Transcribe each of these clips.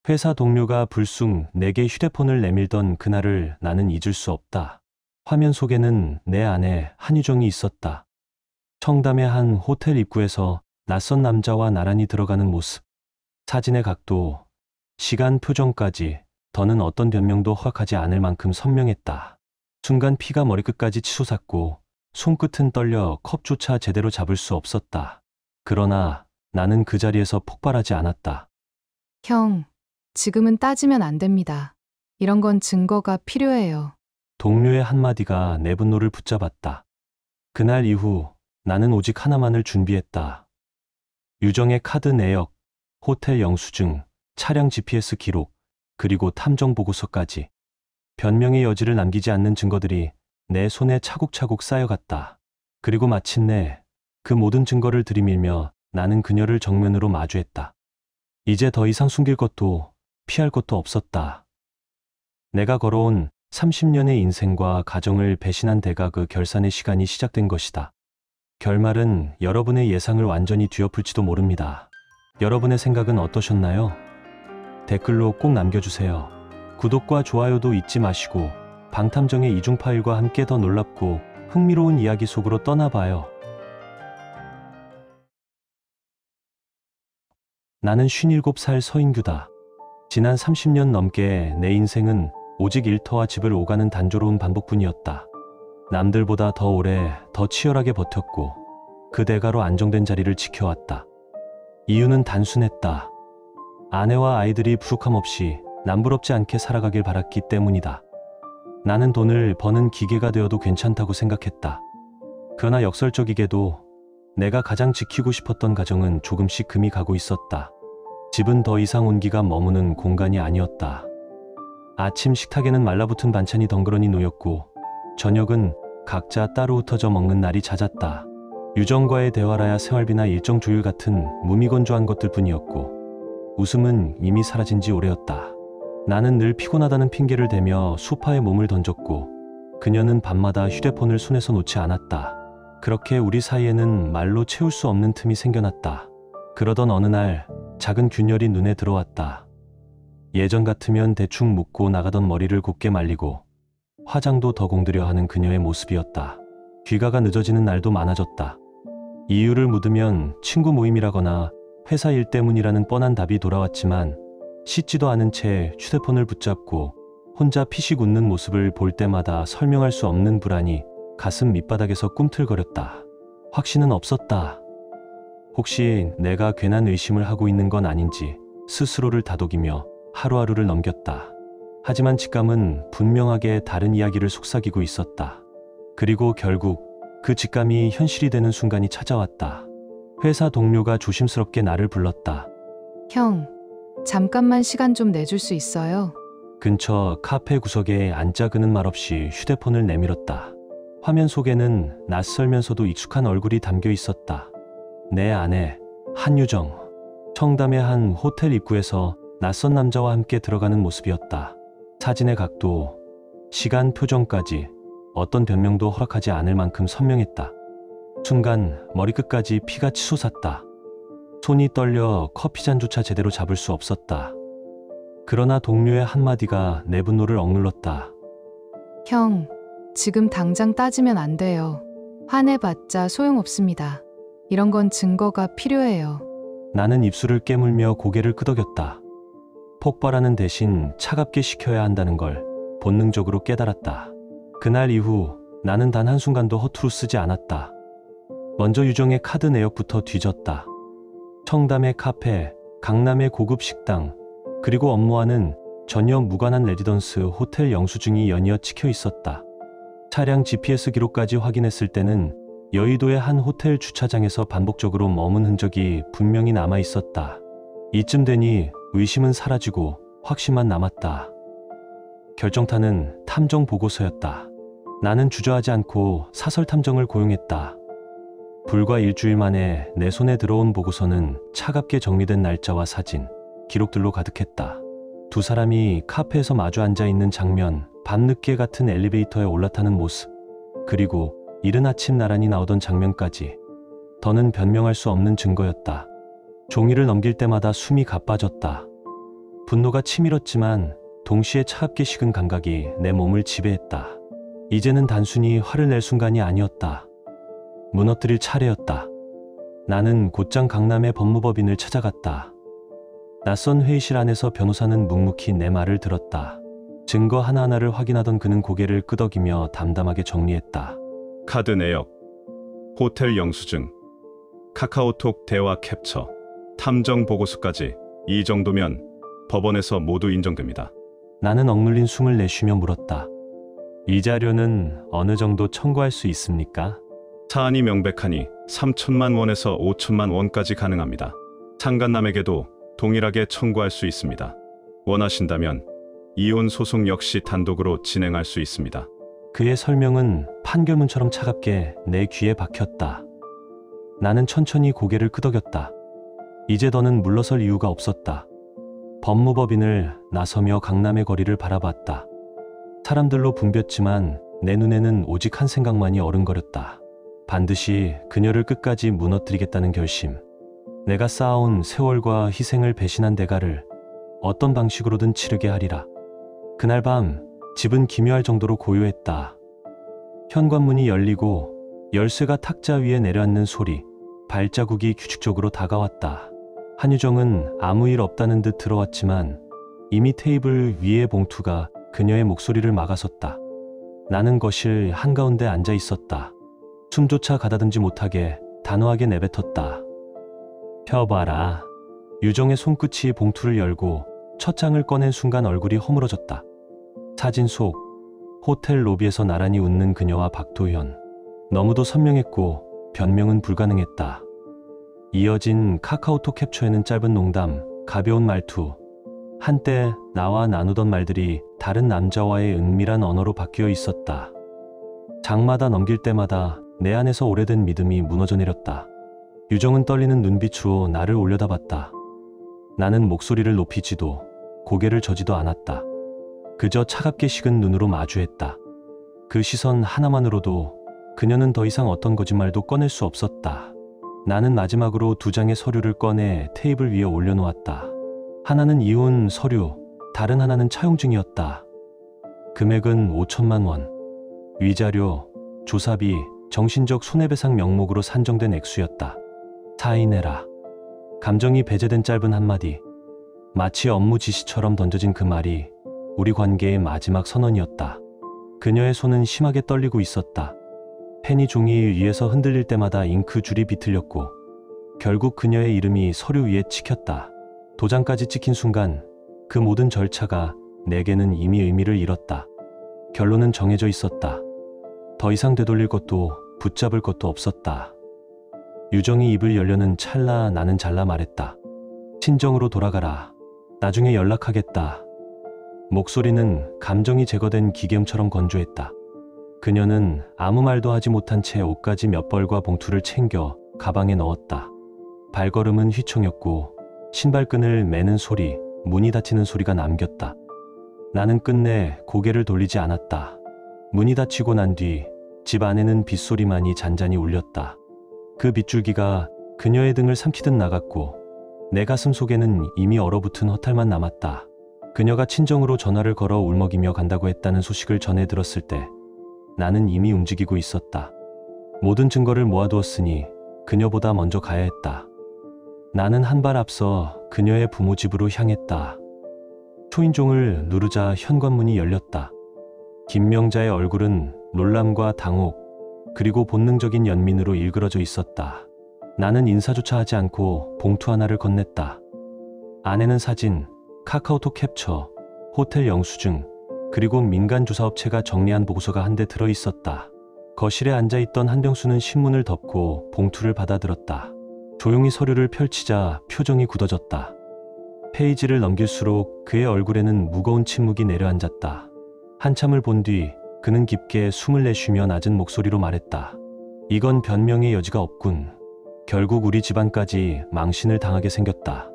회사 동료가 불쑥 내게 휴대폰을 내밀던 그날을 나는 잊을 수 없다. 화면 속에는 내 아내 한유정이 있었다. 청담의 한 호텔 입구에서 낯선 남자와 나란히 들어가는 모습. 사진의 각도, 시간, 표정까지 더는 어떤 변명도 허락하지 않을 만큼 선명했다. 순간 피가 머리끝까지 치솟았고 손끝은 떨려 컵조차 제대로 잡을 수 없었다. 그러나 나는 그 자리에서 폭발하지 않았다. 형, 지금은 따지면 안 됩니다. 이런 건 증거가 필요해요. 동료의 한마디가 내 분노를 붙잡았다. 그날 이후 나는 오직 하나만을 준비했다. 유정의 카드 내역, 호텔 영수증, 차량 GPS 기록, 그리고 탐정 보고서까지. 변명의 여지를 남기지 않는 증거들이 내 손에 차곡차곡 쌓여갔다. 그리고 마침내 그 모든 증거를 들이밀며 나는 그녀를 정면으로 마주했다. 이제 더 이상 숨길 것도 피할 것도 없었다. 내가 걸어온 30년의 인생과 가정을 배신한 대가 그 결산의 시간이 시작된 것이다. 결말은 여러분의 예상을 완전히 뒤엎을지도 모릅니다. 여러분의 생각은 어떠셨나요? 댓글로 꼭 남겨주세요. 구독과 좋아요도 잊지 마시고 방탐정의 이중 파일과 함께 더 놀랍고 흥미로운 이야기 속으로 떠나봐요. 나는 57살 서인규다. 지난 30년 넘게 내 인생은 오직 일터와 집을 오가는 단조로운 반복뿐이었다. 남들보다 더 오래, 더 치열하게 버텼고 그 대가로 안정된 자리를 지켜왔다. 이유는 단순했다. 아내와 아이들이 부족함 없이 남부럽지 않게 살아가길 바랐기 때문이다. 나는 돈을 버는 기계가 되어도 괜찮다고 생각했다. 그러나 역설적이게도 내가 가장 지키고 싶었던 가정은 조금씩 금이 가고 있었다. 집은 더 이상 온기가 머무는 공간이 아니었다. 아침 식탁에는 말라붙은 반찬이 덩그러니 놓였고 저녁은 각자 따로 흩어져 먹는 날이 잦았다. 유정과의 대화라야 생활비나 일정 조율 같은 무미건조한 것들 뿐이었고 웃음은 이미 사라진 지 오래였다. 나는 늘 피곤하다는 핑계를 대며 소파에 몸을 던졌고 그녀는 밤마다 휴대폰을 손에서 놓지 않았다. 그렇게 우리 사이에는 말로 채울 수 없는 틈이 생겨났다. 그러던 어느 날 작은 균열이 눈에 들어왔다. 예전 같으면 대충 묶고 나가던 머리를 곱게 말리고 화장도 더 공들여 하는 그녀의 모습이었다. 귀가가 늦어지는 날도 많아졌다. 이유를 묻으면 친구 모임이라거나 회사 일 때문이라는 뻔한 답이 돌아왔지만 씻지도 않은 채 휴대폰을 붙잡고 혼자 피식 웃는 모습을 볼 때마다 설명할 수 없는 불안이 가슴 밑바닥에서 꿈틀거렸다. 확신은 없었다. 혹시 내가 괜한 의심을 하고 있는 건 아닌지 스스로를 다독이며 하루하루를 넘겼다. 하지만 직감은 분명하게 다른 이야기를 속삭이고 있었다. 그리고 결국 그 직감이 현실이 되는 순간이 찾아왔다. 회사 동료가 조심스럽게 나를 불렀다. 형, 잠깐만 시간 좀 내줄 수 있어요? 근처 카페 구석에 앉아 그는 말없이 휴대폰을 내밀었다. 화면 속에는 낯설면서도 익숙한 얼굴이 담겨 있었다. 내 아내 한유정. 청담의 한 호텔 입구에서 낯선 남자와 함께 들어가는 모습이었다. 사진의 각도, 시간, 표정까지 어떤 변명도 허락하지 않을 만큼 선명했다. 순간 머리끝까지 피가 치솟았다. 손이 떨려 커피잔조차 제대로 잡을 수 없었다. 그러나 동료의 한마디가 내 분노를 억눌렀다. 형, 지금 당장 따지면 안 돼요. 화내봤자 소용없습니다. 이런 건 증거가 필요해요. 나는 입술을 깨물며 고개를 끄덕였다. 폭발하는 대신 차갑게 식혀야 한다는 걸 본능적으로 깨달았다. 그날 이후 나는 단 한순간도 허투루 쓰지 않았다. 먼저 유정의 카드 내역부터 뒤졌다. 청담의 카페, 강남의 고급 식당, 그리고 업무와는 전혀 무관한 레지던스 호텔 영수증이 연이어 찍혀 있었다. 차량 GPS 기록까지 확인했을 때는 여의도의 한 호텔 주차장에서 반복적으로 머문 흔적이 분명히 남아 있었다. 이쯤 되니 의심은 사라지고 확신만 남았다. 결정타는 탐정 보고서였다. 나는 주저하지 않고 사설 탐정을 고용했다. 불과 일주일 만에 내 손에 들어온 보고서는 차갑게 정리된 날짜와 사진, 기록들로 가득했다. 두 사람이 카페에서 마주 앉아 있는 장면, 밤늦게 같은 엘리베이터에 올라타는 모습, 그리고 이른 아침 나란히 나오던 장면까지 더는 변명할 수 없는 증거였다. 종이를 넘길 때마다 숨이 가빠졌다. 분노가 치밀었지만 동시에 차갑게 식은 감각이 내 몸을 지배했다. 이제는 단순히 화를 낼 순간이 아니었다. 무너뜨릴 차례였다. 나는 곧장 강남의 법무법인을 찾아갔다. 낯선 회의실 안에서 변호사는 묵묵히 내 말을 들었다. 증거 하나하나를 확인하던 그는 고개를 끄덕이며 담담하게 정리했다. 카드 내역, 호텔 영수증, 카카오톡 대화 캡처, 탐정 보고서까지 이 정도면 법원에서 모두 인정됩니다. 나는 억눌린 숨을 내쉬며 물었다. 이 자료는 어느 정도 청구할 수 있습니까? 사안이 명백하니 3천만 원에서 5천만 원까지 가능합니다. 상간남에게도 동일하게 청구할 수 있습니다. 원하신다면 이혼 소송 역시 단독으로 진행할 수 있습니다. 그의 설명은 판결문처럼 차갑게 내 귀에 박혔다. 나는 천천히 고개를 끄덕였다. 이제 더는 물러설 이유가 없었다. 법무법인을 나서며 강남의 거리를 바라봤다. 사람들로 붐볐지만 내 눈에는 오직 한 생각만이 어른거렸다. 반드시 그녀를 끝까지 무너뜨리겠다는 결심. 내가 쌓아온 세월과 희생을 배신한 대가를 어떤 방식으로든 치르게 하리라. 그날 밤 집은 기묘할 정도로 고요했다. 현관문이 열리고 열쇠가 탁자 위에 내려앉는 소리, 발자국이 규칙적으로 다가왔다. 한유정은 아무 일 없다는 듯 들어왔지만 이미 테이블 위의 봉투가 그녀의 목소리를 막아섰다. 나는 거실 한가운데 앉아 있었다. 숨조차 가다듬지 못하게 단호하게 내뱉었다. 펴봐라. 유정의 손끝이 봉투를 열고 첫 장을 꺼낸 순간 얼굴이 허물어졌다. 사진 속 호텔 로비에서 나란히 웃는 그녀와 박도현. 너무도 선명했고 변명은 불가능했다. 이어진 카카오톡 캡처에는 짧은 농담, 가벼운 말투, 한때 나와 나누던 말들이 다른 남자와의 은밀한 언어로 바뀌어 있었다. 장마다 넘길 때마다 내 안에서 오래된 믿음이 무너져 내렸다. 유정은 떨리는 눈빛으로 나를 올려다봤다. 나는 목소리를 높이지도 고개를 저지도 않았다. 그저 차갑게 식은 눈으로 마주했다. 그 시선 하나만으로도 그녀는 더 이상 어떤 거짓말도 꺼낼 수 없었다. 나는 마지막으로 2장의 서류를 꺼내 테이블 위에 올려놓았다. 하나는 이혼 서류, 다른 하나는 차용증이었다. 금액은 5천만 원. 위자료, 조사비, 정신적 손해배상 명목으로 산정된 액수였다. 사인해라. 감정이 배제된 짧은 한마디. 마치 업무 지시처럼 던져진 그 말이 우리 관계의 마지막 선언이었다. 그녀의 손은 심하게 떨리고 있었다. 펜이 종이 위에서 흔들릴 때마다 잉크 줄이 비틀렸고 결국 그녀의 이름이 서류 위에 찍혔다. 도장까지 찍힌 순간 그 모든 절차가 내게는 이미 의미를 잃었다. 결론은 정해져 있었다. 더 이상 되돌릴 것도 붙잡을 것도 없었다. 유정이 입을 열려는 찰나 나는 잘라 말했다. 친정으로 돌아가라. 나중에 연락하겠다. 목소리는 감정이 제거된 기계음처럼 건조했다. 그녀는 아무 말도 하지 못한 채 옷가지 몇 벌과 봉투를 챙겨 가방에 넣었다. 발걸음은 휘청였고 신발끈을 매는 소리, 문이 닫히는 소리가 남겼다. 나는 끝내 고개를 돌리지 않았다. 문이 닫히고 난 뒤 집 안에는 빗소리만이 잔잔히 울렸다. 그 빗줄기가 그녀의 등을 삼키듯 나갔고 내 가슴 속에는 이미 얼어붙은 허탈만 남았다. 그녀가 친정으로 전화를 걸어 울먹이며 간다고 했다는 소식을 전해 들었을 때 나는 이미 움직이고 있었다. 모든 증거를 모아두었으니 그녀보다 먼저 가야 했다. 나는 한 발 앞서 그녀의 부모 집으로 향했다. 초인종을 누르자 현관문이 열렸다. 김명자의 얼굴은 놀람과 당혹, 그리고 본능적인 연민으로 일그러져 있었다. 나는 인사조차 하지 않고 봉투 하나를 건넸다. 안에는 사진, 카카오톡 캡처, 호텔 영수증, 그리고 민간조사업체가 정리한 보고서가 한 대 들어 있었다. 거실에 앉아있던 한병수는 신문을 덮고 봉투를 받아들었다. 조용히 서류를 펼치자 표정이 굳어졌다. 페이지를 넘길수록 그의 얼굴에는 무거운 침묵이 내려앉았다. 한참을 본 뒤 그는 깊게 숨을 내쉬며 낮은 목소리로 말했다. 이건 변명의 여지가 없군. 결국 우리 집안까지 망신을 당하게 생겼다.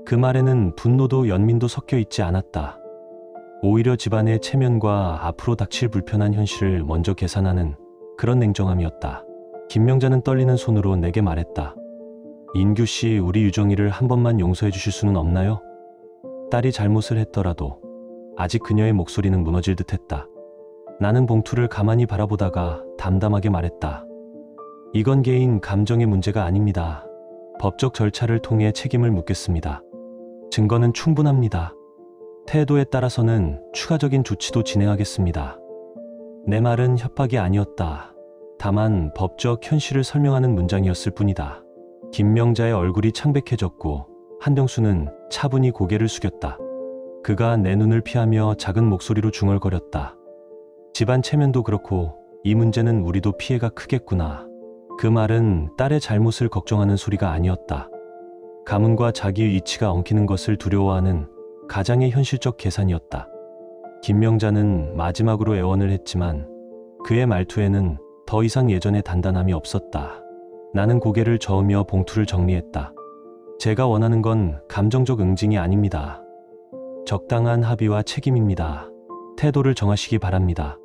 그 말에는 분노도 연민도 섞여 있지 않았다. 오히려 집안의 체면과 앞으로 닥칠 불편한 현실을 먼저 계산하는 그런 냉정함이었다. 김명자는 떨리는 손으로 내게 말했다. 인규 씨, 우리 유정이를 한 번만 용서해 주실 수는 없나요? 딸이 잘못을 했더라도 아직 그녀의 목소리는 무너질 듯했다. 나는 봉투를 가만히 바라보다가 담담하게 말했다. 이건 개인 감정의 문제가 아닙니다. 법적 절차를 통해 책임을 묻겠습니다. 증거는 충분합니다. 태도에 따라서는 추가적인 조치도 진행하겠습니다. 내 말은 협박이 아니었다. 다만 법적 현실을 설명하는 문장이었을 뿐이다. 김명자의 얼굴이 창백해졌고 한병수는 차분히 고개를 숙였다. 그가 내 눈을 피하며 작은 목소리로 중얼거렸다. 집안 체면도 그렇고 이 문제는 우리도 피해가 크겠구나. 그 말은 딸의 잘못을 걱정하는 소리가 아니었다. 가문과 자기 위치가 엉키는 것을 두려워하는 가장의 현실적 계산이었다. 김명자는 마지막으로 애원을 했지만 그의 말투에는 더 이상 예전의 단단함이 없었다. 나는 고개를 저으며 봉투를 정리했다. 제가 원하는 건 감정적 응징이 아닙니다. 적당한 합의와 책임입니다. 태도를 정하시기 바랍니다.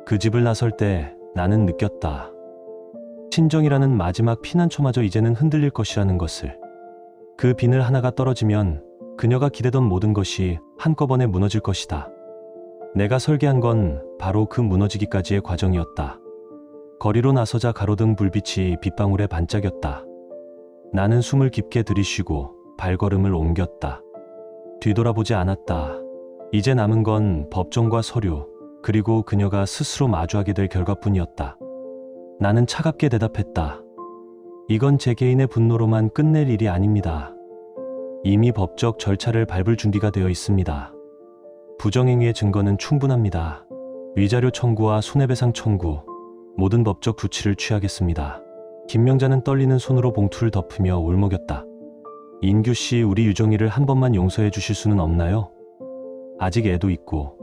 그 집을 나설 때 나는 느꼈다. 친정이라는 마지막 피난처마저 이제는 흔들릴 것이라는 것을. 그 비늘 하나가 떨어지면 그녀가 기대던 모든 것이 한꺼번에 무너질 것이다. 내가 설계한 건 바로 그 무너지기까지의 과정이었다. 거리로 나서자 가로등 불빛이 빗방울에 반짝였다. 나는 숨을 깊게 들이쉬고 발걸음을 옮겼다. 뒤돌아보지 않았다. 이제 남은 건 법정과 서류, 그리고 그녀가 스스로 마주하게 될 결과뿐이었다. 나는 차갑게 대답했다. 이건 제 개인의 분노로만 끝낼 일이 아닙니다. 이미 법적 절차를 밟을 준비가 되어 있습니다. 부정행위의 증거는 충분합니다. 위자료 청구와 손해배상 청구, 모든 법적 조치를 취하겠습니다. 김명자는 떨리는 손으로 봉투를 덮으며 울먹였다. 인규 씨, 우리 유정이를 한 번만 용서해 주실 수는 없나요? 아직 애도 있고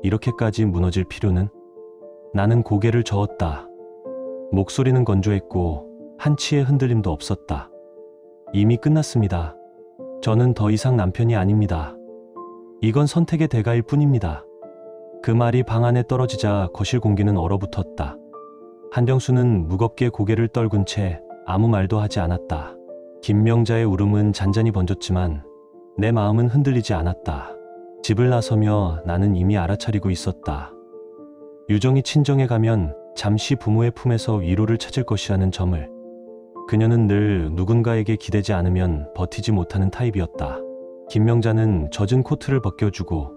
이렇게까지 무너질 필요는? 나는 고개를 저었다. 목소리는 건조했고 한치의 흔들림도 없었다. 이미 끝났습니다. 저는 더 이상 남편이 아닙니다. 이건 선택의 대가일 뿐입니다. 그 말이 방 안에 떨어지자 거실 공기는 얼어붙었다. 한병수는 무겁게 고개를 떨군 채 아무 말도 하지 않았다. 김명자의 울음은 잔잔히 번졌지만 내 마음은 흔들리지 않았다. 집을 나서며 나는 이미 알아차리고 있었다. 유정이 친정에 가면 잠시 부모의 품에서 위로를 찾을 것이라는 점을. 그녀는 늘 누군가에게 기대지 않으면 버티지 못하는 타입이었다. 김명자는 젖은 코트를 벗겨주고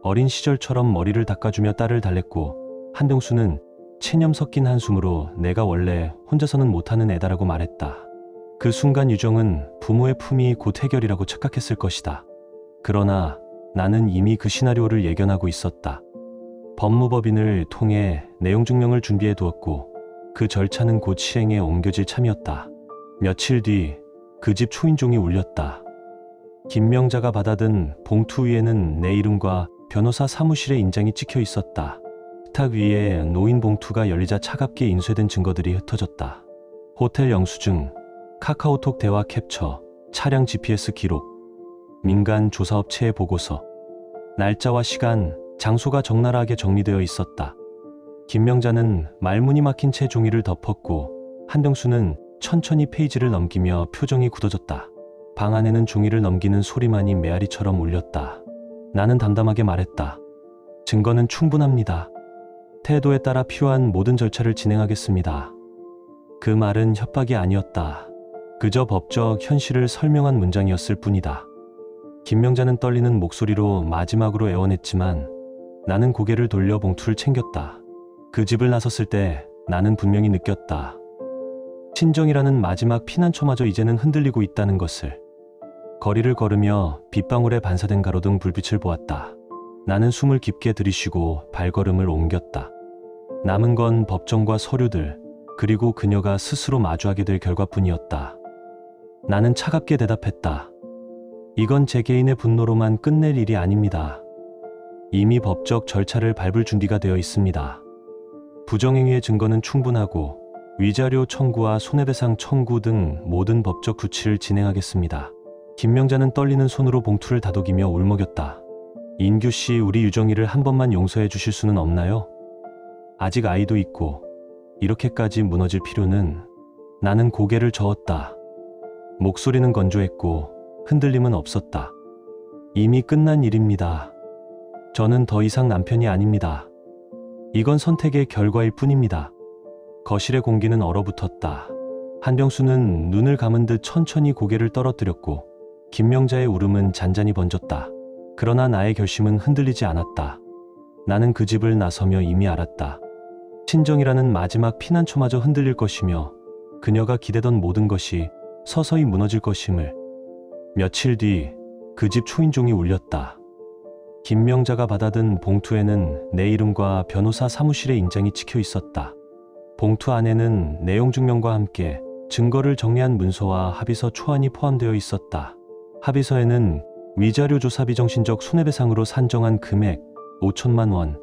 어린 시절처럼 머리를 닦아주며 딸을 달랬고 한병수는 체념 섞인 한숨으로 내가 원래 혼자서는 못하는 애다라고 말했다. 그 순간 유정은 부모의 품이 곧 해결이라고 착각했을 것이다. 그러나 나는 이미 그 시나리오를 예견하고 있었다. 법무법인을 통해 내용 증명을 준비해 두었고 그 절차는 곧 실행에 옮겨질 참이었다. 며칠 뒤 그 집 초인종이 울렸다. 김명자가 받아든 봉투 위에는 내 이름과 변호사 사무실의 인장이 찍혀 있었다. 식탁 위에 놓인 봉투가 열리자 차갑게 인쇄된 증거들이 흩어졌다. 호텔 영수증, 카카오톡 대화 캡처, 차량 GPS 기록, 민간 조사업체의 보고서, 날짜와 시간, 장소가 적나라하게 정리되어 있었다. 김명자는 말문이 막힌 채 종이를 덮었고 한병수는 천천히 페이지를 넘기며 표정이 굳어졌다. 방 안에는 종이를 넘기는 소리만이 메아리처럼 울렸다. 나는 담담하게 말했다. 증거는 충분합니다. 태도에 따라 필요한 모든 절차를 진행하겠습니다. 그 말은 협박이 아니었다. 그저 법적 현실을 설명한 문장이었을 뿐이다. 김명자는 떨리는 목소리로 마지막으로 애원했지만 나는 고개를 돌려 봉투를 챙겼다. 그 집을 나섰을 때 나는 분명히 느꼈다. 친정이라는 마지막 피난처마저 이제는 흔들리고 있다는 것을. 거리를 걸으며 빗방울에 반사된 가로등 불빛을 보았다. 나는 숨을 깊게 들이쉬고 발걸음을 옮겼다. 남은 건 법정과 서류들, 그리고 그녀가 스스로 마주하게 될 결과뿐이었다. 나는 차갑게 대답했다. 이건 제 개인의 분노로만 끝낼 일이 아닙니다. 이미 법적 절차를 밟을 준비가 되어 있습니다. 부정행위의 증거는 충분하고 위자료 청구와 손해배상 청구 등 모든 법적 조치를 진행하겠습니다. 김명자는 떨리는 손으로 봉투를 다독이며 울먹였다. 인규 씨, 우리 유정이를 한 번만 용서해 주실 수는 없나요? 아직 아이도 있고 이렇게까지 무너질 필요는. 나는 고개를 저었다. 목소리는 건조했고 흔들림은 없었다. 이미 끝난 일입니다. 저는 더 이상 남편이 아닙니다. 이건 선택의 결과일 뿐입니다. 거실의 공기는 얼어붙었다. 한병수는 눈을 감은 듯 천천히 고개를 떨어뜨렸고 김명자의 울음은 잔잔히 번졌다. 그러나 나의 결심은 흔들리지 않았다. 나는 그 집을 나서며 이미 알았다. 친정이라는 마지막 피난처마저 흔들릴 것이며 그녀가 기대던 모든 것이 서서히 무너질 것임을. 며칠 뒤 그 집 초인종이 울렸다. 김명자가 받아든 봉투에는 내 이름과 변호사 사무실의 인장이 찍혀 있었다. 봉투 안에는 내용 증명과 함께 증거를 정리한 문서와 합의서 초안이 포함되어 있었다. 합의서에는 위자료 조사 비정신적 손해배상으로 산정한 금액 5천만 원,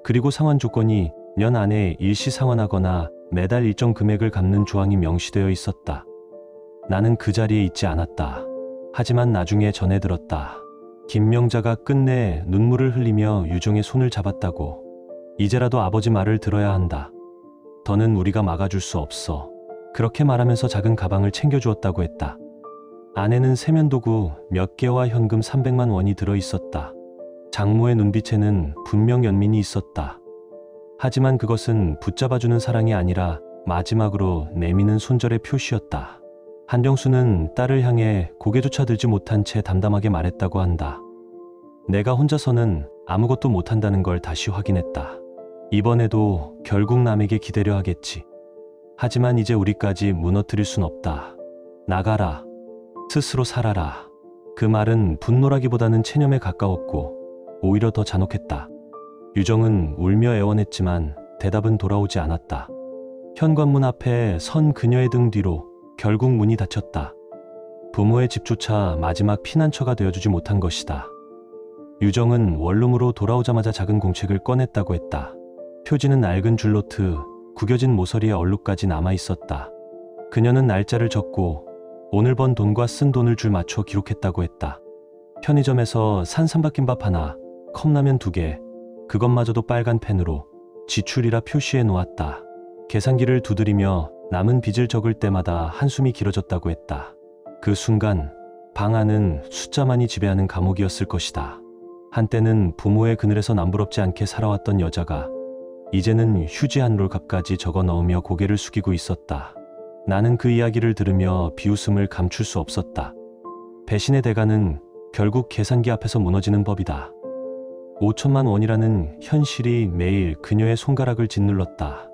그리고 상환 조건이 년 안에 일시 상환하거나 매달 일정 금액을 갚는 조항이 명시되어 있었다. 나는 그 자리에 있지 않았다. 하지만 나중에 전해 들었다. 김명자가 끝내 눈물을 흘리며 유정의 손을 잡았다고. 이제라도 아버지 말을 들어야 한다. 더는 우리가 막아줄 수 없어. 그렇게 말하면서 작은 가방을 챙겨주었다고 했다. 안에는 세면도구 몇 개와 현금 300만 원이 들어있었다. 장모의 눈빛에는 분명 연민이 있었다. 하지만 그것은 붙잡아주는 사랑이 아니라 마지막으로 내미는 손절의 표시였다. 한병수는 딸을 향해 고개조차 들지 못한 채 담담하게 말했다고 한다. 내가 혼자서는 아무것도 못한다는 걸 다시 확인했다. 이번에도 결국 남에게 기대려 하겠지. 하지만 이제 우리까지 무너뜨릴 순 없다. 나가라. 스스로 살아라. 그 말은 분노라기보다는 체념에 가까웠고 오히려 더 잔혹했다. 유정은 울며 애원했지만 대답은 돌아오지 않았다. 현관문 앞에 선 그녀의 등 뒤로 결국 문이 닫혔다. 부모의 집조차 마지막 피난처가 되어주지 못한 것이다. 유정은 원룸으로 돌아오자마자 작은 공책을 꺼냈다고 했다. 표지는 낡은 줄노트, 구겨진 모서리에 얼룩까지 남아있었다. 그녀는 날짜를 적고 오늘 번 돈과 쓴 돈을 줄 맞춰 기록했다고 했다. 편의점에서 산 삼박김밥 하나, 컵라면 2개, 그것마저도 빨간 펜으로 지출이라 표시해 놓았다. 계산기를 두드리며 남은 빚을 적을 때마다 한숨이 길어졌다고 했다. 그 순간 방 안은 숫자만이 지배하는 감옥이었을 것이다. 한때는 부모의 그늘에서 남부럽지 않게 살아왔던 여자가 이제는 휴지 한 롤값까지 적어 넣으며 고개를 숙이고 있었다. 나는 그 이야기를 들으며 비웃음을 감출 수 없었다. 배신의 대가는 결국 계산기 앞에서 무너지는 법이다. 5천만 원이라는 현실이 매일 그녀의 손가락을 짓눌렀다.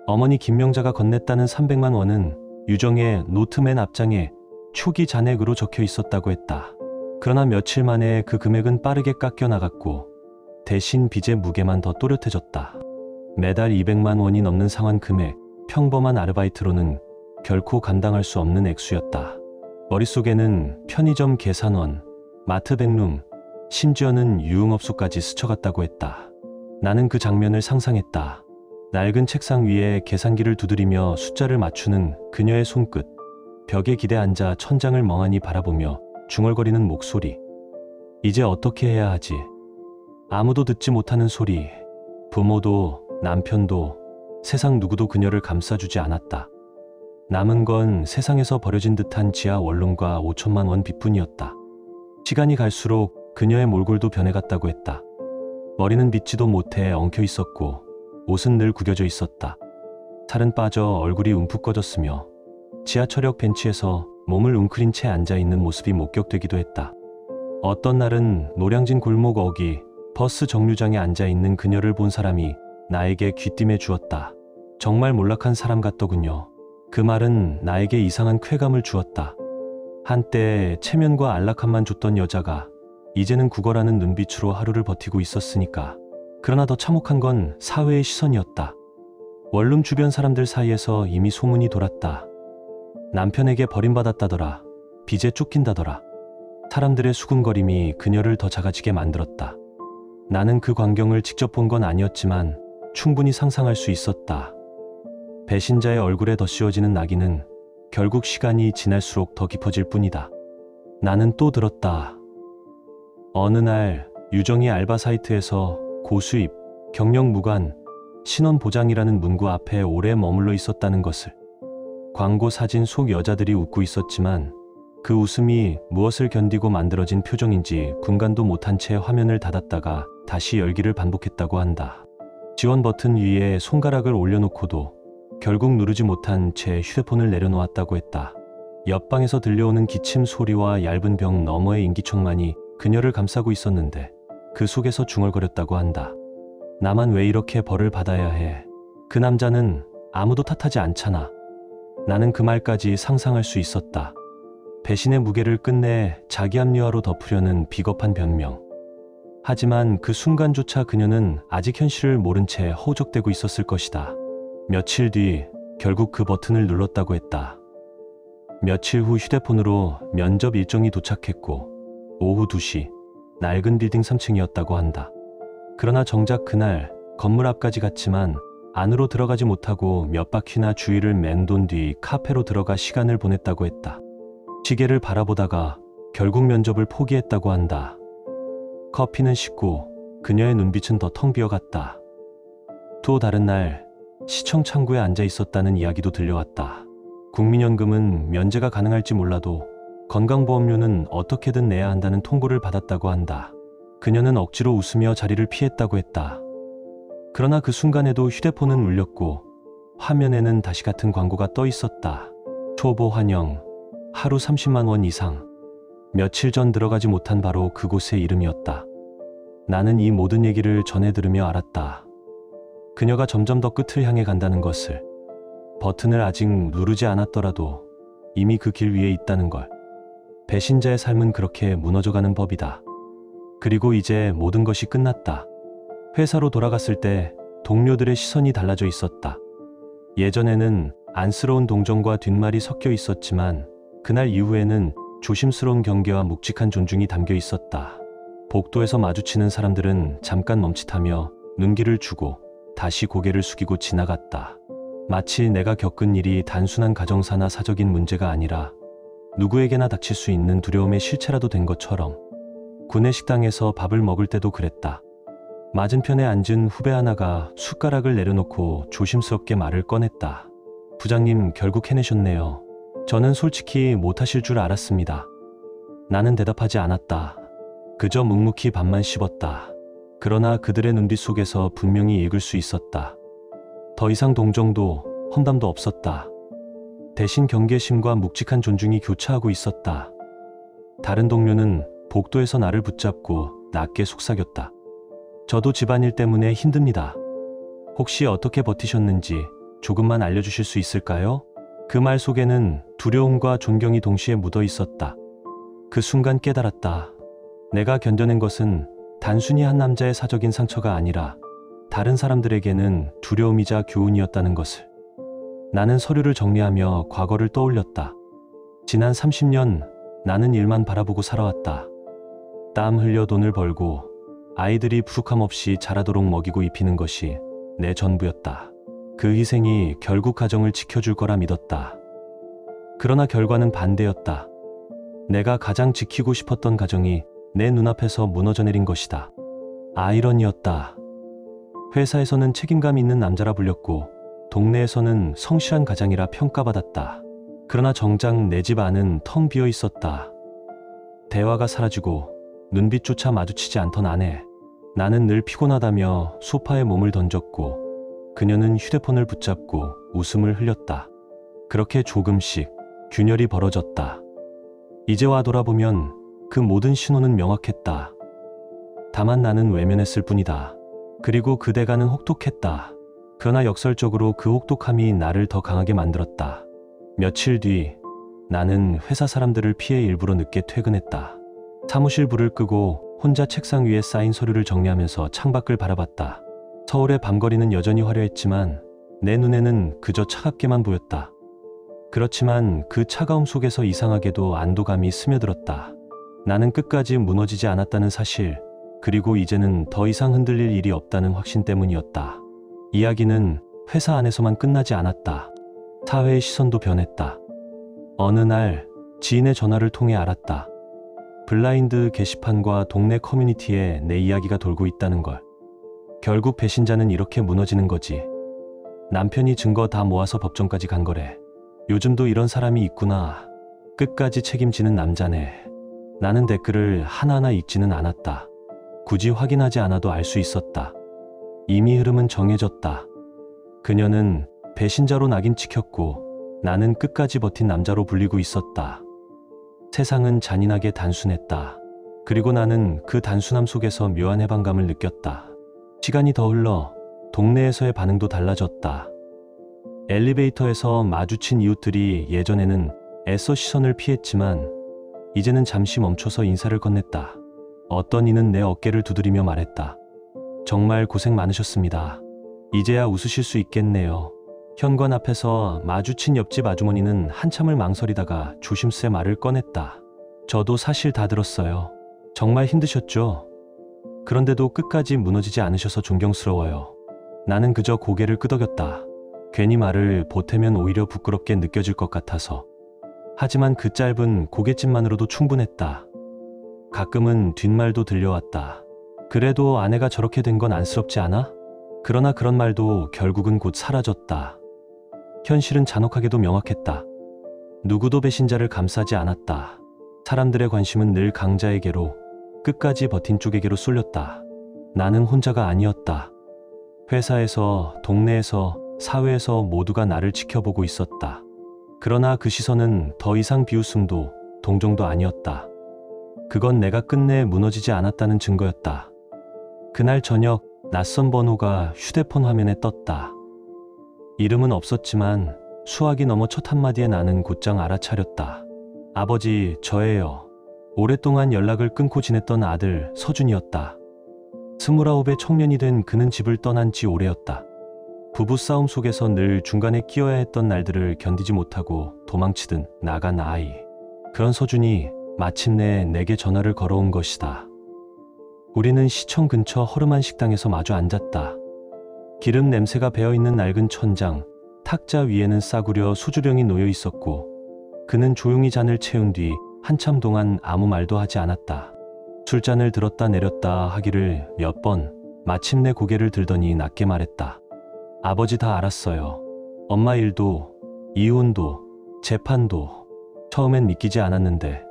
어머니 김명자가 건넸다는 300만 원은 유정의 노트맨 앞장에 초기 잔액으로 적혀 있었다고 했다. 그러나 며칠 만에 그 금액은 빠르게 깎여 나갔고 대신 빚의 무게만 더 또렷해졌다. 매달 200만 원이 넘는 상환 금액, 평범한 아르바이트로는 결코 감당할 수 없는 액수였다. 머릿속에는 편의점 계산원, 마트 백룸, 심지어는 유흥업소까지 스쳐갔다고 했다. 나는 그 장면을 상상했다. 낡은 책상 위에 계산기를 두드리며 숫자를 맞추는 그녀의 손끝, 벽에 기대 앉아 천장을 멍하니 바라보며 중얼거리는 목소리. 이제 어떻게 해야 하지? 아무도 듣지 못하는 소리. 부모도 남편도 세상 누구도 그녀를 감싸주지 않았다. 남은 건 세상에서 버려진 듯한 지하 원룸과 5천만 원 빚뿐이었다. 시간이 갈수록 그녀의 몰골도 변해갔다고 했다. 머리는 빗지도 못해 엉켜 있었고 옷은 늘 구겨져 있었다. 살은 빠져 얼굴이 움푹 꺼졌으며 지하철역 벤치에서 몸을 웅크린 채 앉아있는 모습이 목격되기도 했다. 어떤 날은 노량진 골목 어귀 버스 정류장에 앉아있는 그녀를 본 사람이 나에게 귀띔해 주었다. 정말 몰락한 사람 같더군요. 그 말은 나에게 이상한 쾌감을 주었다. 한때 체면과 안락함만 줬던 여자가 이제는 구걸하는 눈빛으로 하루를 버티고 있었으니까. 그러나 더 참혹한 건 사회의 시선이었다. 원룸 주변 사람들 사이에서 이미 소문이 돌았다. 남편에게 버림받았다더라. 빚에 쫓긴다더라. 사람들의 수군거림이 그녀를 더 작아지게 만들었다. 나는 그 광경을 직접 본 건 아니었지만 충분히 상상할 수 있었다. 배신자의 얼굴에 덧씌워지는 낙인은 결국 시간이 지날수록 더 깊어질 뿐이다. 나는 또 들었다. 어느 날 유정이 알바 사이트에서 고수입, 경력 무관, 신원 보장이라는 문구 앞에 오래 머물러 있었다는 것을. 광고 사진 속 여자들이 웃고 있었지만 그 웃음이 무엇을 견디고 만들어진 표정인지 군간도 못한 채 화면을 닫았다가 다시 열기를 반복했다고 한다. 지원 버튼 위에 손가락을 올려놓고도 결국 누르지 못한 채 휴대폰을 내려놓았다고 했다. 옆방에서 들려오는 기침 소리와 얇은 벽 너머의 인기척만이 그녀를 감싸고 있었는데 그 속에서 중얼거렸다고 한다. 나만 왜 이렇게 벌을 받아야 해? 그 남자는 아무도 탓하지 않잖아. 나는 그 말까지 상상할 수 있었다. 배신의 무게를 끝내 자기 합리화로 덮으려는 비겁한 변명. 하지만 그 순간조차 그녀는 아직 현실을 모른 채 허우적대고 있었을 것이다. 며칠 뒤 결국 그 버튼을 눌렀다고 했다. 며칠 후 휴대폰으로 면접 일정이 도착했고 오후 2시 낡은 빌딩 3층이었다고 한다. 그러나 정작 그날 건물 앞까지 갔지만 안으로 들어가지 못하고 몇 바퀴나 주위를 맴돈 뒤 카페로 들어가 시간을 보냈다고 했다. 시계를 바라보다가 결국 면접을 포기했다고 한다. 커피는 식고 그녀의 눈빛은 더 텅 비어갔다. 또 다른 날 시청 창구에 앉아 있었다는 이야기도 들려왔다. 국민연금은 면제가 가능할지 몰라도 건강보험료는 어떻게든 내야 한다는 통보를 받았다고 한다. 그녀는 억지로 웃으며 자리를 피했다고 했다. 그러나 그 순간에도 휴대폰은 울렸고 화면에는 다시 같은 광고가 떠 있었다. 초보 환영, 하루 30만 원 이상. 며칠 전 들어가지 못한 바로 그곳의 이름이었다. 나는 이 모든 얘기를 전해 들으며 알았다. 그녀가 점점 더 끝을 향해 간다는 것을. 버튼을 아직 누르지 않았더라도 이미 그 길 위에 있다는 걸. 배신자의 삶은 그렇게 무너져가는 법이다. 그리고 이제 모든 것이 끝났다. 회사로 돌아갔을 때 동료들의 시선이 달라져 있었다. 예전에는 안쓰러운 동정과 뒷말이 섞여 있었지만 그날 이후에는 조심스러운 경계와 묵직한 존중이 담겨 있었다. 복도에서 마주치는 사람들은 잠깐 멈칫하며 눈길을 주고 다시 고개를 숙이고 지나갔다. 마치 내가 겪은 일이 단순한 가정사나 사적인 문제가 아니라 누구에게나 닥칠 수 있는 두려움의 실체라도 된 것처럼. 구내 식당에서 밥을 먹을 때도 그랬다. 맞은편에 앉은 후배 하나가 숟가락을 내려놓고 조심스럽게 말을 꺼냈다. 부장님 결국 해내셨네요. 저는 솔직히 못하실 줄 알았습니다. 나는 대답하지 않았다. 그저 묵묵히 밥만 씹었다. 그러나 그들의 눈빛 속에서 분명히 읽을 수 있었다. 더 이상 동정도 험담도 없었다. 대신 경계심과 묵직한 존중이 교차하고 있었다. 다른 동료는 복도에서 나를 붙잡고 낮게 속삭였다. 저도 집안일 때문에 힘듭니다. 혹시 어떻게 버티셨는지 조금만 알려주실 수 있을까요? 그 말 속에는 두려움과 존경이 동시에 묻어 있었다. 그 순간 깨달았다. 내가 견뎌낸 것은 단순히 한 남자의 사적인 상처가 아니라 다른 사람들에게는 두려움이자 교훈이었다는 것을. 나는 서류를 정리하며 과거를 떠올렸다. 지난 30년 나는 일만 바라보고 살아왔다. 땀 흘려 돈을 벌고 아이들이 부족함 없이 자라도록 먹이고 입히는 것이 내 전부였다. 그 희생이 결국 가정을 지켜줄 거라 믿었다. 그러나 결과는 반대였다. 내가 가장 지키고 싶었던 가정이 내 눈앞에서 무너져 내린 것이다. 아이러니였다. 회사에서는 책임감 있는 남자라 불렸고 동네에서는 성실한 가장이라 평가받았다. 그러나 정작 내 집 안은 텅 비어 있었다. 대화가 사라지고 눈빛조차 마주치지 않던 아내. 나는 늘 피곤하다며 소파에 몸을 던졌고 그녀는 휴대폰을 붙잡고 웃음을 흘렸다. 그렇게 조금씩 균열이 벌어졌다. 이제와 돌아보면 그 모든 신호는 명확했다. 다만 나는 외면했을 뿐이다. 그리고 그 대가는 혹독했다. 그러나 역설적으로 그 혹독함이 나를 더 강하게 만들었다. 며칠 뒤 나는 회사 사람들을 피해 일부러 늦게 퇴근했다. 사무실 불을 끄고 혼자 책상 위에 쌓인 서류를 정리하면서 창밖을 바라봤다. 서울의 밤거리는 여전히 화려했지만 내 눈에는 그저 차갑게만 보였다. 그렇지만 그 차가움 속에서 이상하게도 안도감이 스며들었다. 나는 끝까지 무너지지 않았다는 사실, 그리고 이제는 더 이상 흔들릴 일이 없다는 확신 때문이었다. 이야기는 회사 안에서만 끝나지 않았다. 사회의 시선도 변했다. 어느 날 지인의 전화를 통해 알았다. 블라인드 게시판과 동네 커뮤니티에 내 이야기가 돌고 있다는 걸. 결국 배신자는 이렇게 무너지는 거지. 남편이 증거 다 모아서 법정까지 간 거래. 요즘도 이런 사람이 있구나. 끝까지 책임지는 남자네. 나는 댓글을 하나하나 읽지는 않았다. 굳이 확인하지 않아도 알 수 있었다. 이미 흐름은 정해졌다. 그녀는 배신자로 낙인 찍혔고 나는 끝까지 버틴 남자로 불리고 있었다. 세상은 잔인하게 단순했다. 그리고 나는 그 단순함 속에서 묘한 해방감을 느꼈다. 시간이 더 흘러 동네에서의 반응도 달라졌다. 엘리베이터에서 마주친 이웃들이 예전에는 애써 시선을 피했지만 이제는 잠시 멈춰서 인사를 건넸다. 어떤 이는 내 어깨를 두드리며 말했다. 정말 고생 많으셨습니다. 이제야 웃으실 수 있겠네요. 현관 앞에서 마주친 옆집 아주머니는 한참을 망설이다가 조심스레 말을 꺼냈다. 저도 사실 다 들었어요. 정말 힘드셨죠? 그런데도 끝까지 무너지지 않으셔서 존경스러워요. 나는 그저 고개를 끄덕였다. 괜히 말을 보태면 오히려 부끄럽게 느껴질 것 같아서. 하지만 그 짧은 고갯짓만으로도 충분했다. 가끔은 뒷말도 들려왔다. 그래도 아내가 저렇게 된 건 안쓰럽지 않아? 그러나 그런 말도 결국은 곧 사라졌다. 현실은 잔혹하게도 명확했다. 누구도 배신자를 감싸지 않았다. 사람들의 관심은 늘 강자에게로, 끝까지 버틴 쪽에게로 쏠렸다. 나는 혼자가 아니었다. 회사에서, 동네에서, 사회에서 모두가 나를 지켜보고 있었다. 그러나 그 시선은 더 이상 비웃음도 동정도 아니었다. 그건 내가 끝내 무너지지 않았다는 증거였다. 그날 저녁 낯선 번호가 휴대폰 화면에 떴다. 이름은 없었지만 수화기 넘어 첫 한마디에 나는 곧장 알아차렸다. 아버지, 저예요. 오랫동안 연락을 끊고 지냈던 아들 서준이었다. 29의 청년이 된 그는 집을 떠난 지 오래였다. 부부싸움 속에서 늘 중간에 끼어야 했던 날들을 견디지 못하고 도망치듯 나간 아이. 그런 서준이 마침내 내게 전화를 걸어온 것이다. 우리는 시청 근처 허름한 식당에서 마주 앉았다. 기름 냄새가 배어있는 낡은 천장, 탁자 위에는 싸구려 수주령이 놓여 있었고 그는 조용히 잔을 채운 뒤 한참 동안 아무 말도 하지 않았다. 술잔을 들었다 내렸다 하기를 몇 번, 마침내 고개를 들더니 낮게 말했다. 아버지 다 알았어요. 엄마 일도, 이혼도, 재판도. 처음엔 믿기지 않았는데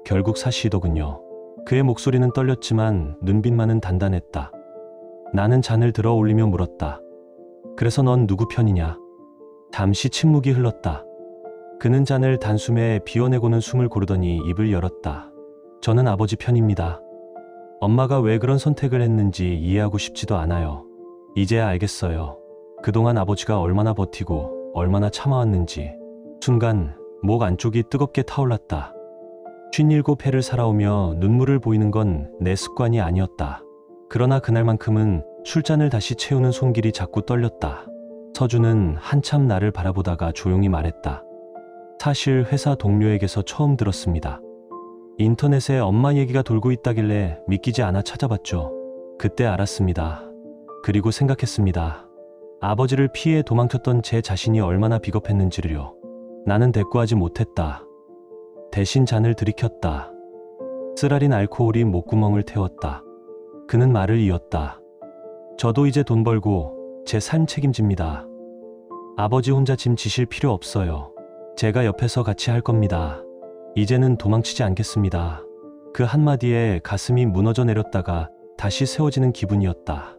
결국 사실이더군요. 그의 목소리는 떨렸지만 눈빛만은 단단했다. 나는 잔을 들어 올리며 물었다. 그래서 넌 누구 편이냐? 잠시 침묵이 흘렀다. 그는 잔을 단숨에 비워내고는 숨을 고르더니 입을 열었다. 저는 아버지 편입니다. 엄마가 왜 그런 선택을 했는지 이해하고 싶지도 않아요. 이제야 알겠어요. 그동안 아버지가 얼마나 버티고 얼마나 참아왔는지. 순간 목 안쪽이 뜨겁게 타올랐다. 57회를 살아오며 눈물을 보이는 건 내 습관이 아니었다. 그러나 그날만큼은 술잔을 다시 채우는 손길이 자꾸 떨렸다. 서준은 한참 나를 바라보다가 조용히 말했다. 사실 회사 동료에게서 처음 들었습니다. 인터넷에 엄마 얘기가 돌고 있다길래 믿기지 않아 찾아봤죠. 그때 알았습니다. 그리고 생각했습니다. 아버지를 피해 도망쳤던 제 자신이 얼마나 비겁했는지를요. 나는 대꾸하지 못했다. 대신 잔을 들이켰다. 쓰라린 알코올이 목구멍을 태웠다. 그는 말을 이었다. 저도 이제 돈 벌고 제 삶 책임집니다. 아버지 혼자 짐 지실 필요 없어요. 제가 옆에서 같이 할 겁니다. 이제는 도망치지 않겠습니다. 그 한마디에 가슴이 무너져 내렸다가 다시 세워지는 기분이었다.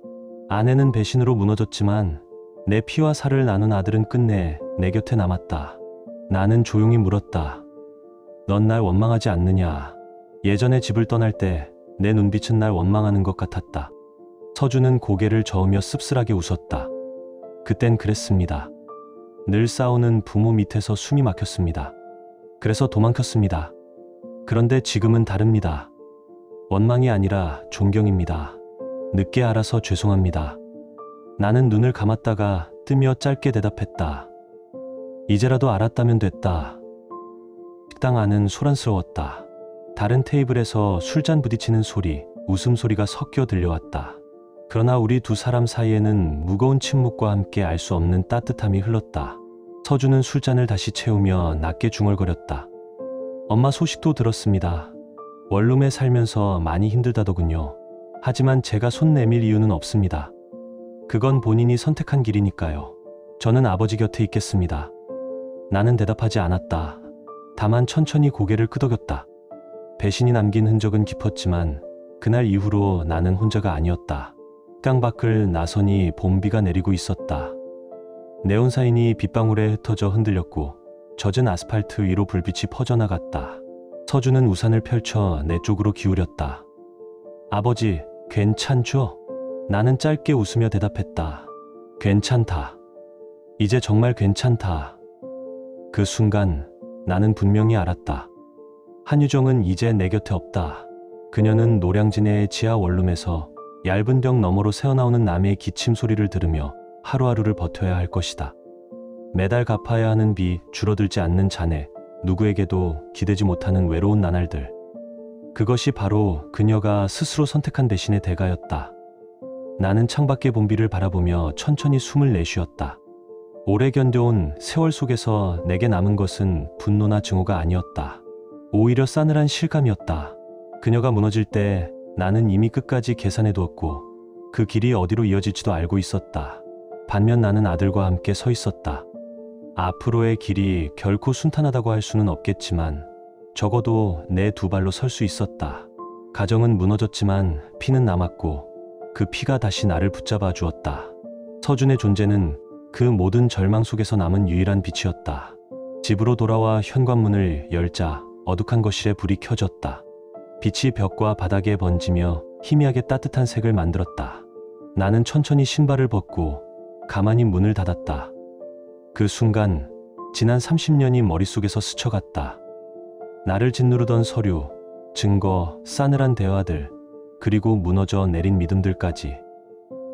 아내는 배신으로 무너졌지만 내 피와 살을 나눈 아들은 끝내 내 곁에 남았다. 나는 조용히 물었다. 넌 날 원망하지 않느냐? 예전에 집을 떠날 때 내 눈빛은 날 원망하는 것 같았다. 서준은 고개를 저으며 씁쓸하게 웃었다. 그땐 그랬습니다. 늘 싸우는 부모 밑에서 숨이 막혔습니다. 그래서 도망쳤습니다. 그런데 지금은 다릅니다. 원망이 아니라 존경입니다. 늦게 알아서 죄송합니다. 나는 눈을 감았다가 뜨며 짧게 대답했다. 이제라도 알았다면 됐다. 식당 안은 소란스러웠다. 다른 테이블에서 술잔 부딪히는 소리, 웃음소리가 섞여 들려왔다. 그러나 우리 두 사람 사이에는 무거운 침묵과 함께 알 수 없는 따뜻함이 흘렀다. 서준은 술잔을 다시 채우며 낮게 중얼거렸다. 엄마 소식도 들었습니다. 원룸에 살면서 많이 힘들다더군요. 하지만 제가 손 내밀 이유는 없습니다. 그건 본인이 선택한 길이니까요. 저는 아버지 곁에 있겠습니다. 나는 대답하지 않았다. 다만 천천히 고개를 끄덕였다. 배신이 남긴 흔적은 깊었지만 그날 이후로 나는 혼자가 아니었다. 깡밖을 나선히 봄비가 내리고 있었다. 네온사인이 빗방울에 흩어져 흔들렸고 젖은 아스팔트 위로 불빛이 퍼져나갔다. 서준은 우산을 펼쳐 내 쪽으로 기울였다. 아버지, 괜찮죠? 나는 짧게 웃으며 대답했다. 괜찮다. 이제 정말 괜찮다. 그 순간 나는 분명히 알았다. 한유정은 이제 내 곁에 없다. 그녀는 노량진의 지하 원룸에서 얇은 벽 너머로 새어나오는 남의 기침 소리를 들으며 하루하루를 버텨야 할 것이다. 매달 갚아야 하는 비, 줄어들지 않는 잔해, 누구에게도 기대지 못하는 외로운 나날들. 그것이 바로 그녀가 스스로 선택한 배신의 대가였다. 나는 창밖의 봄비를 바라보며 천천히 숨을 내쉬었다. 오래 견뎌온 세월 속에서 내게 남은 것은 분노나 증오가 아니었다. 오히려 싸늘한 실감이었다. 그녀가 무너질 때 나는 이미 끝까지 계산해 두었고 그 길이 어디로 이어질지도 알고 있었다. 반면 나는 아들과 함께 서 있었다. 앞으로의 길이 결코 순탄하다고 할 수는 없겠지만 적어도 내 두 발로 설 수 있었다. 가정은 무너졌지만 피는 남았고 그 피가 다시 나를 붙잡아 주었다. 서준의 존재는 그 모든 절망 속에서 남은 유일한 빛이었다. 집으로 돌아와 현관문을 열자 어둑한 거실에 불이 켜졌다. 빛이 벽과 바닥에 번지며 희미하게 따뜻한 색을 만들었다. 나는 천천히 신발을 벗고 가만히 문을 닫았다. 그 순간 지난 30년이 머릿속에서 스쳐갔다. 나를 짓누르던 서류, 증거, 싸늘한 대화들, 그리고 무너져 내린 믿음들까지.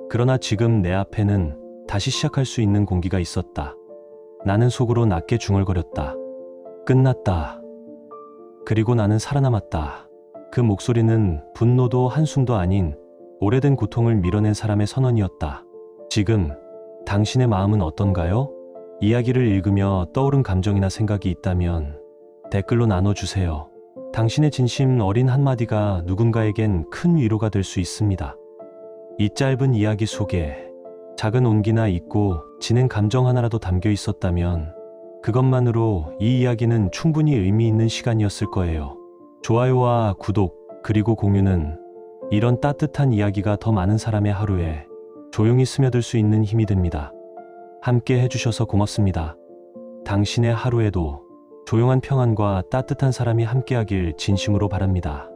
그러나 지금 내 앞에는 다시 시작할 수 있는 공기가 있었다. 나는 속으로 낮게 중얼거렸다. 끝났다. 그리고 나는 살아남았다. 그 목소리는 분노도 한숨도 아닌 오래된 고통을 밀어낸 사람의 선언이었다. 지금 당신의 마음은 어떤가요? 이야기를 읽으며 떠오른 감정이나 생각이 있다면 댓글로 나눠주세요. 당신의 진심 어린 한마디가 누군가에겐 큰 위로가 될 수 있습니다. 이 짧은 이야기 속에 작은 온기나 잊고 지낸 감정 하나라도 담겨 있었다면 그것만으로 이 이야기는 충분히 의미 있는 시간이었을 거예요. 좋아요와 구독 그리고 공유는 이런 따뜻한 이야기가 더 많은 사람의 하루에 조용히 스며들 수 있는 힘이 됩니다. 함께 해주셔서 고맙습니다. 당신의 하루에도 조용한 평안과 따뜻한 사람이 함께하길 진심으로 바랍니다.